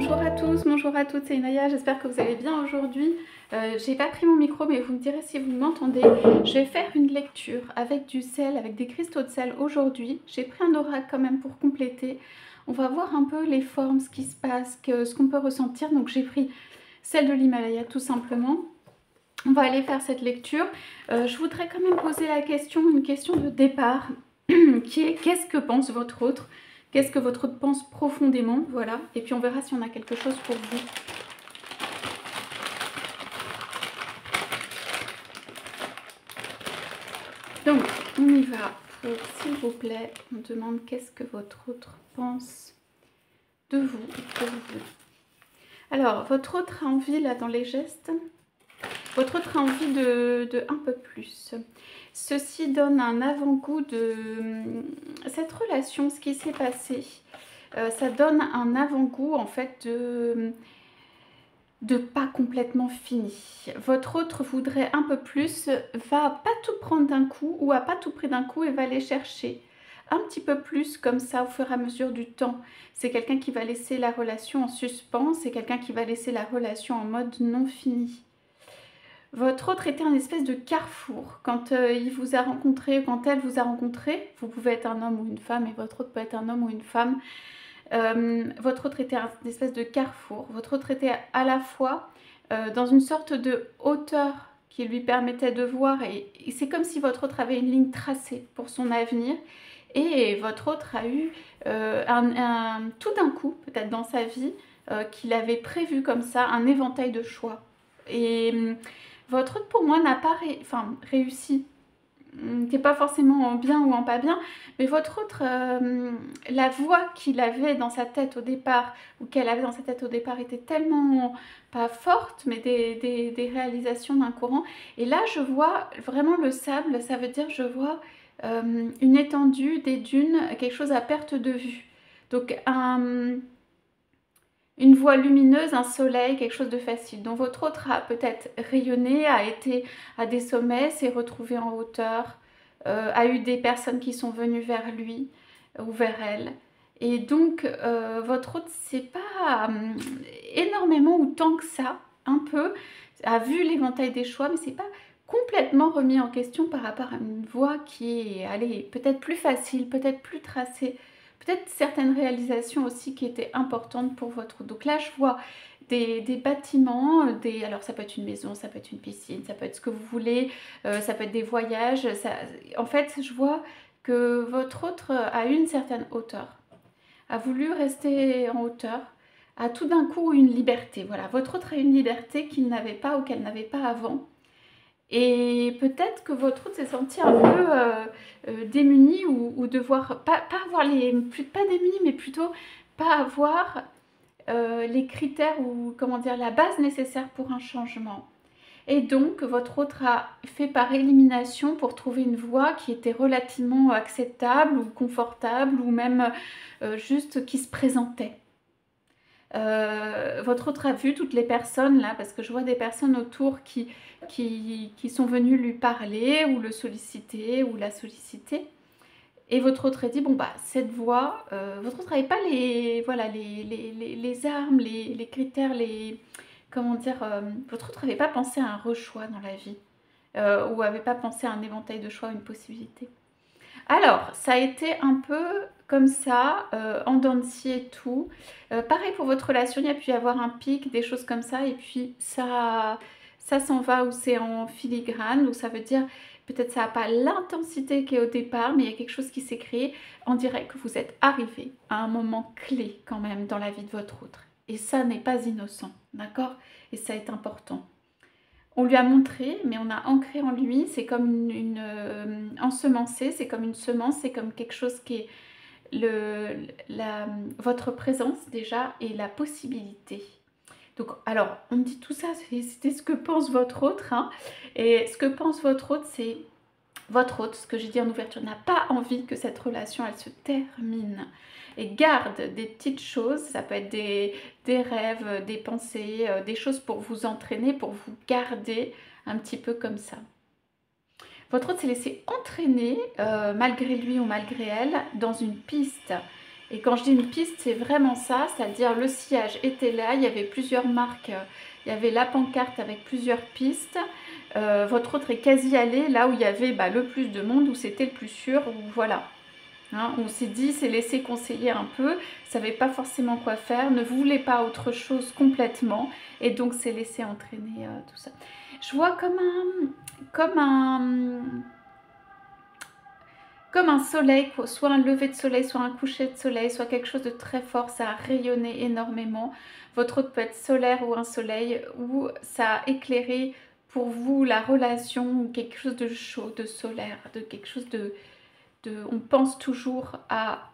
Bonjour à tous, bonjour à toutes, c'est Inaya, j'espère que vous allez bien aujourd'hui. J'ai pas pris mon micro mais vous me direz si vous m'entendez. Je vais faire une lecture avec du sel, avec des cristaux de sel aujourd'hui. J'ai pris un oracle quand même pour compléter. On va voir un peu les formes, ce qui se passe, ce qu'on peut ressentir. Donc j'ai pris celle de l'Himalaya tout simplement. On va aller faire cette lecture. Je voudrais quand même poser la question, une question de départ, qui est qu'est-ce que pense votre autre? Qu'est-ce que votre autre pense profondément? Voilà. Et puis on verra si on a quelque chose pour vous. Donc, on y va. S'il vous plaît, on demande qu'est-ce que votre autre pense de vous et pour vous. Alors, votre autre a envie, là, dans les gestes, votre autre a envie de un peu plus. Ceci donne un avant-goût de cette relation, ce qui s'est passé. Ça donne un avant-goût, en fait, de pas complètement fini. Votre autre voudrait un peu plus, va pas tout prendre d'un coup ou a pas tout pris d'un coup et va aller chercher un petit peu plus comme ça au fur et à mesure du temps. C'est quelqu'un qui va laisser la relation en suspens, c'est quelqu'un qui va laisser la relation en mode non fini. Votre autre était un espèce de carrefour. Quand il vous a rencontré, quand elle vous a rencontré, vous pouvez être un homme ou une femme et votre autre peut être un homme ou une femme. Votre autre était une espèce de carrefour. Votre autre était à la fois dans une sorte de hauteur qui lui permettait de voir. Et c'est comme si votre autre avait une ligne tracée pour son avenir. Et votre autre a eu tout d'un coup, peut-être dans sa vie, qu'il avait prévu comme ça, un éventail de choix. Et votre autre, pour moi, n'a pas réussi, qui n'est pas forcément en bien ou en pas bien, mais votre autre, la voix qu'il avait dans sa tête au départ, ou qu'elle avait dans sa tête au départ, était tellement, pas forte, mais des réalisations d'un courant. Et là, je vois vraiment le sable, ça veut dire, je vois une étendue, des dunes, quelque chose à perte de vue. Donc, une voie lumineuse, un soleil, quelque chose de facile. Donc votre autre a peut-être rayonné, a été à des sommets, s'est retrouvé en hauteur, a eu des personnes qui sont venues vers lui ou vers elle. Et donc votre autre, c'est pas énormément ou tant que ça, un peu, a vu l'éventail des choix, mais c'est pas complètement remis en question par rapport à une voie qui est, allez, peut-être plus facile, peut-être plus tracée, peut-être certaines réalisations aussi qui étaient importantes pour votre autre. Donc là, je vois des bâtiments, alors ça peut être une maison, ça peut être une piscine, ça peut être ce que vous voulez, ça peut être des voyages. En fait, je vois que votre autre a une certaine hauteur, a voulu rester en hauteur, a tout d'un coup une liberté. Voilà, votre autre a une liberté qu'il n'avait pas ou qu'elle n'avait pas avant. Et peut-être que votre autre s'est senti un peu démuni ou devoir, pas avoir pas démuni, mais plutôt pas avoir les critères ou comment dire, la base nécessaire pour un changement. Et donc, votre autre a fait par élimination pour trouver une voie qui était relativement acceptable ou confortable ou même juste qui se présentait. Votre autre a vu toutes les personnes là, parce que je vois des personnes autour qui sont venues lui parler ou le solliciter ou la solliciter. Et votre autre a dit, bon bah cette voie, votre autre n'avait pas voilà, les armes, les critères, comment dire, votre autre n'avait pas pensé à un rechoix dans la vie, ou n'avait pas pensé à un éventail de choix, une possibilité. Alors, ça a été un peu comme ça, en dents de scie et tout. Pareil pour votre relation, il y a pu y avoir un pic, des choses comme ça, et puis ça s'en va ou c'est en filigrane, donc ça veut dire peut-être ça n'a pas l'intensité qui est au départ, mais il y a quelque chose qui s'est créé. On dirait que vous êtes arrivé à un moment clé quand même dans la vie de votre autre. Et ça n'est pas innocent, d'accord? Et ça est important. On lui a montré, mais on a ancré en lui, c'est comme ensemencé, c'est comme une semence, c'est comme quelque chose qui est votre présence déjà et la possibilité. Donc, alors, on me dit tout ça, c'était ce que pense votre autre, hein, et ce que pense votre autre, c'est votre autre, ce que j'ai dit en ouverture, n'a pas envie que cette relation, elle se termine. Et garde des petites choses, ça peut être des rêves, des pensées, des choses pour vous entraîner, pour vous garder un petit peu comme ça. Votre autre s'est laissé entraîner, malgré lui ou malgré elle, dans une piste. Et quand je dis une piste, c'est vraiment ça, c'est-à-dire le sillage était là, il y avait plusieurs marques, il y avait la pancarte avec plusieurs pistes. Votre autre est quasi allé là où il y avait le plus de monde, où c'était le plus sûr, où voilà. Hein, on s'est dit, c'est laissé conseiller un peu, savait pas forcément quoi faire, ne voulait pas autre chose complètement, et donc c'est laissé entraîner tout ça. Je vois comme un soleil, soit un lever de soleil, soit un coucher de soleil, soit quelque chose de très fort, ça a rayonné énormément. Votre autre peut être solaire ou un soleil, ou ça a éclairé pour vous la relation, ou quelque chose de chaud, de solaire, de quelque chose on pense toujours à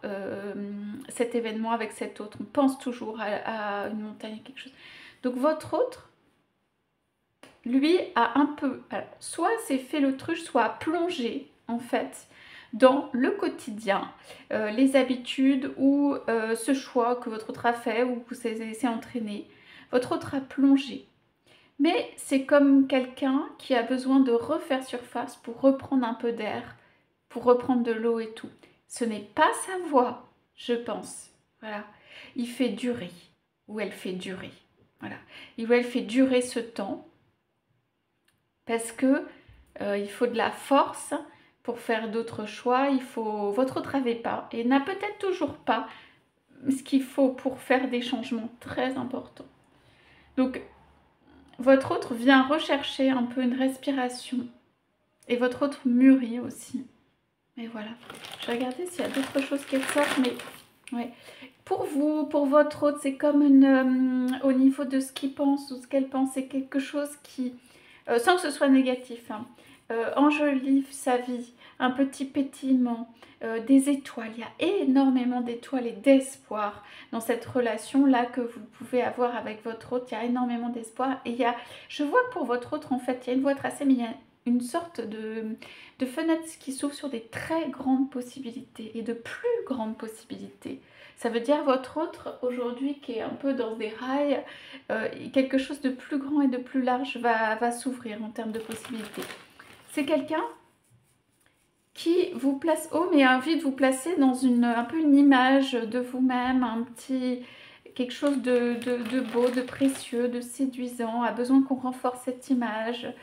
cet événement avec cet autre, on pense toujours à une montagne, quelque chose. Donc votre autre, lui, a un peu, alors, soit s'est fait l'autruche, soit a plongé en fait dans le quotidien, les habitudes ou ce choix que votre autre a fait ou que s'est entraîné. Votre autre a plongé. Mais c'est comme quelqu'un qui a besoin de refaire surface pour reprendre un peu d'air, pour reprendre de l'eau et tout. Ce n'est pas sa voix, je pense. Voilà. Il fait durer, ou elle fait durer. Voilà. Ou elle fait durer ce temps, parce que il faut de la force pour faire d'autres choix. Il faut, votre autre n'avait pas, et n'a peut-être toujours pas, ce qu'il faut pour faire des changements très importants. Donc, votre autre vient rechercher un peu une respiration, et votre autre mûrit aussi. Et voilà. Je vais regarder s'il y a d'autres choses qui ressortent, mais ouais. Pour vous, pour votre autre, c'est comme au niveau de ce qu'il pense ou ce qu'elle pense, c'est quelque chose qui, sans que ce soit négatif, hein, enjolive sa vie, un petit pétillement, des étoiles. Il y a énormément d'étoiles et d'espoir dans cette relation-là que vous pouvez avoir avec votre autre. Il y a énormément d'espoir. Et je vois que pour votre autre, en fait, il y a une voie tracée, mais il y a une sorte de fenêtre qui s'ouvre sur des très grandes possibilités et de plus grandes possibilités. Ça veut dire votre autre aujourd'hui qui est un peu dans des rails, quelque chose de plus grand et de plus large va s'ouvrir en termes de possibilités. C'est quelqu'un qui vous place haut mais a envie de vous placer dans un peu une image de vous-même, quelque chose de beau, de précieux, de séduisant, a besoin qu'on renforce cette image,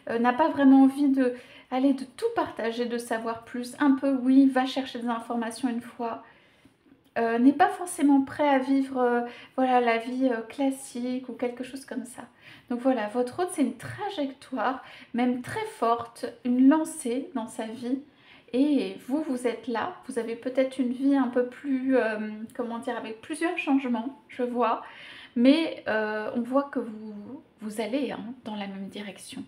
n'a pas vraiment envie de tout partager, de savoir plus, un peu oui, va chercher des informations une fois, n'est pas forcément prêt à vivre voilà, la vie classique ou quelque chose comme ça. Donc voilà, votre autre, c'est une trajectoire, même très forte, une lancée dans sa vie. Et vous, vous êtes là, vous avez peut-être une vie un peu plus, comment dire, avec plusieurs changements, je vois. Mais on voit que vous allez hein, dans la même direction.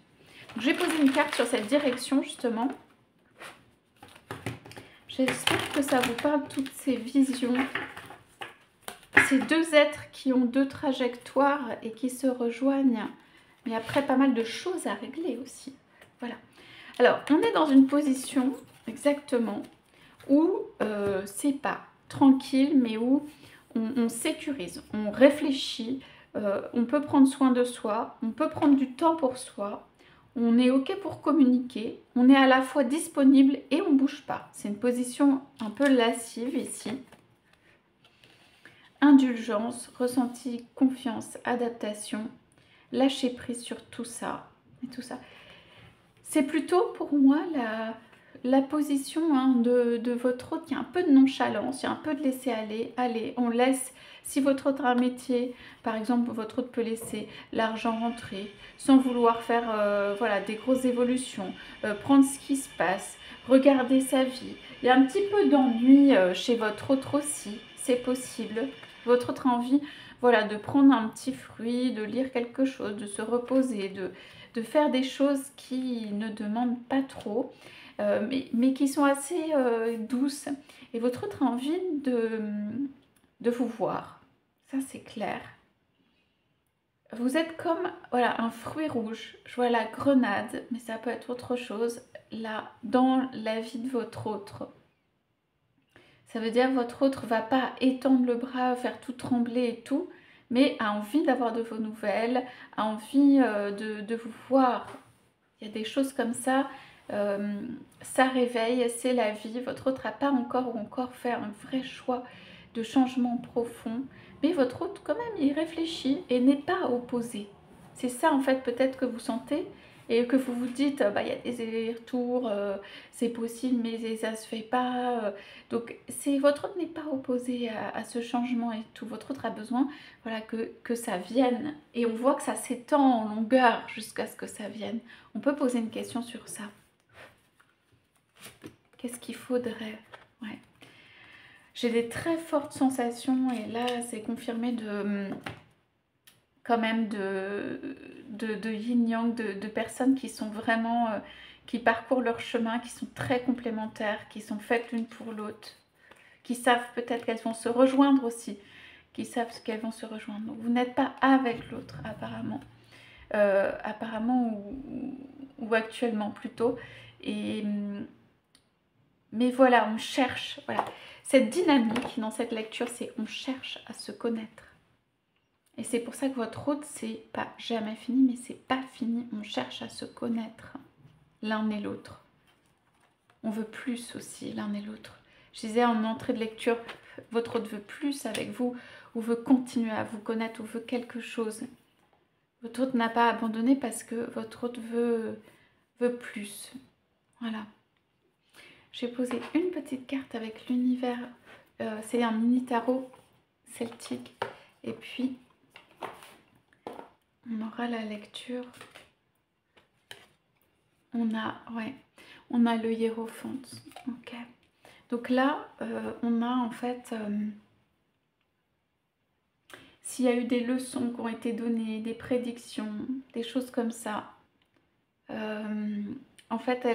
Donc, je vais poser une carte sur cette direction, justement. J'espère que ça vous parle, toutes ces visions. Ces deux êtres qui ont deux trajectoires et qui se rejoignent. Mais après, pas mal de choses à régler aussi. Voilà. Alors, on est dans une position, exactement, où c'est pas tranquille, mais où on sécurise, on réfléchit, on peut prendre soin de soi, on peut prendre du temps pour soi. On est OK pour communiquer, on est à la fois disponible et on ne bouge pas. C'est une position un peu lascive ici. Indulgence, ressenti, confiance, adaptation, lâcher prise sur tout ça et tout ça. C'est plutôt pour moi la position hein, de votre autre. Il y a un peu de nonchalance, il y a un peu de laisser aller. Allez, on laisse, si votre autre a un métier, par exemple, votre autre peut laisser l'argent rentrer sans vouloir faire voilà, des grosses évolutions, prendre ce qui se passe, regarder sa vie. Il y a un petit peu d'ennui chez votre autre aussi, c'est possible. Votre autre a envie voilà, de prendre un petit fruit, de lire quelque chose, de se reposer, de faire des choses qui ne demandent pas trop, mais qui sont assez douces. Et votre autre a envie de vous voir. Ça, c'est clair. Vous êtes comme voilà, un fruit rouge. Je vois la grenade, mais ça peut être autre chose, là, dans la vie de votre autre. Ça veut dire que votre autre ne va pas étendre le bras, faire tout trembler et tout, mais a envie d'avoir de vos nouvelles, a envie de vous voir. Il y a des choses comme ça, ça réveille, c'est la vie. Votre autre n'a pas encore ou encore fait un vrai choix de changement profond, mais votre autre quand même il réfléchit et n'est pas opposé. C'est ça en fait peut-être que vous sentez et que vous vous dites bah, il y a des allers-retours, c'est possible mais ça se fait pas. Donc votre autre n'est pas opposé à ce changement et tout. Votre autre a besoin voilà, que ça vienne et on voit que ça s'étend en longueur jusqu'à ce que ça vienne. On peut poser une question sur ça. Qu'est-ce qu'il faudrait? Ouais. J'ai des très fortes sensations et là c'est confirmé de quand même de yin-yang, de personnes qui sont vraiment, qui parcourent leur chemin, qui sont très complémentaires, qui sont faites l'une pour l'autre, qui savent peut-être qu'elles vont se rejoindre aussi, qui savent qu'elles vont se rejoindre. Donc vous n'êtes pas avec l'autre apparemment, ou actuellement plutôt. Mais voilà, on cherche, voilà. Cette dynamique dans cette lecture, c'est on cherche à se connaître. Et c'est pour ça que votre hôte, c'est pas jamais fini, mais c'est pas fini. On cherche à se connaître l'un et l'autre. On veut plus aussi l'un et l'autre. Je disais en entrée de lecture, votre hôte veut plus avec vous, ou veut continuer à vous connaître, ou veut quelque chose. Votre hôte n'a pas abandonné parce que votre hôte veut plus. Voilà. J'ai posé une petite carte avec l'univers. C'est un mini tarot celtique. Et puis, on aura la lecture. On a le hiérophant. Ok. Donc là, on a en fait, s'il y a eu des leçons qui ont été données, des prédictions, des choses comme ça. En fait,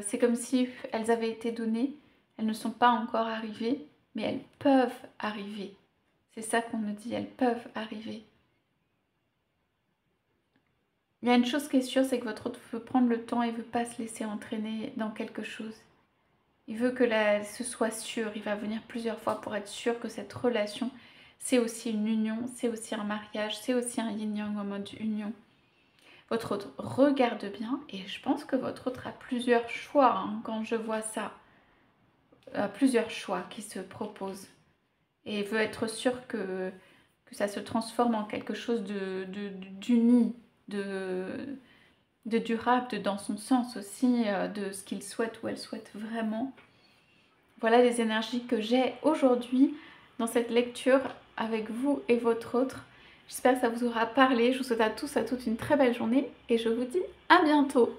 c'est comme si elles avaient été données. Elles ne sont pas encore arrivées, mais elles peuvent arriver. C'est ça qu'on nous dit, elles peuvent arriver. Il y a une chose qui est sûre, c'est que votre autre veut prendre le temps et ne veut pas se laisser entraîner dans quelque chose. Il veut que ce soit sûr. Il va venir plusieurs fois pour être sûr que cette relation, c'est aussi une union, c'est aussi un mariage, c'est aussi un yin-yang en mode union. Votre autre regarde bien et je pense que votre autre a plusieurs choix hein, quand je vois ça. Plusieurs choix qui se proposent et veut être sûr que ça se transforme en quelque chose d'uni, de durable, dans son sens aussi, de ce qu'il souhaite ou elle souhaite vraiment. Voilà les énergies que j'ai aujourd'hui dans cette lecture avec vous et votre autre. J'espère que ça vous aura parlé. Je vous souhaite à tous, à toutes une très belle journée et je vous dis à bientôt.